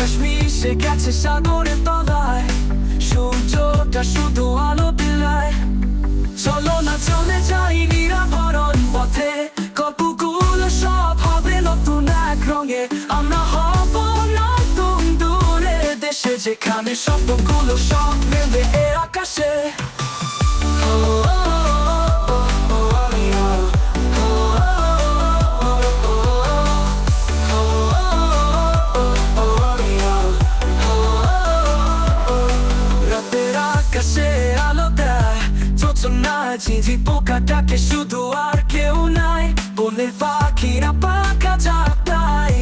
আকাশ মিশে গেছে সাগরের তলায়, সূর্যটা শুধু আলো বিলায়। চলো না চলে যাই নিরাভরণ পথে, গল্পগুলো সব হবে নতুন এক রঙে। আমরা হব নতুন দূরের দেশে, যেখানে স্বপ্নগুলো সব মেলে এ আকাশে। রাতের আকাশে আলো দেয় জোছনা, ঝিঝি পোকা ডাকে শুধু আর কেউ নাই। বনের পাখিরা পাখা ঝাপটায়,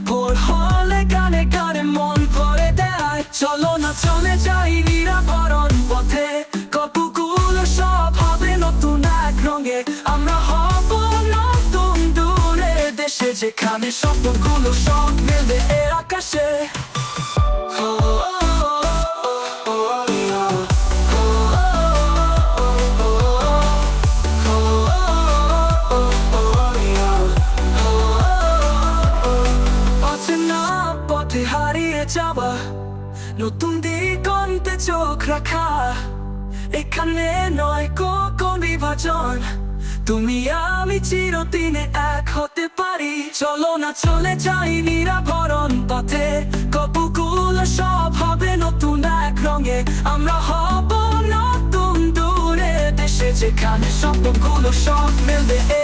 ভোর হলে গানে গানে মন ভরে দেয়। চলো না চলে যাই নিরাভরণ পথে, গল্পগুলো সব হবে নতুন এক রঙে। আমরা হব নতুন দূরের দেশে, যেখানে স্বপ্নগুলো সব মেলে এ আকাশে। পথে হারিয়ে যাওয়া, নতুন দিগন্তে চোখ রাখা, এখানে নয় কোন বিভাজন, তুমি আমি চিরদিনে এক হতে পারি। চলো না চলে যাই নিরাভরণ পথে, গল্পগুলো সব হবে নতুন এক রঙে। আমরা হব নতুন দূরের দেশে, যেখানে স্বপ্নগুলো সব মেলবে এ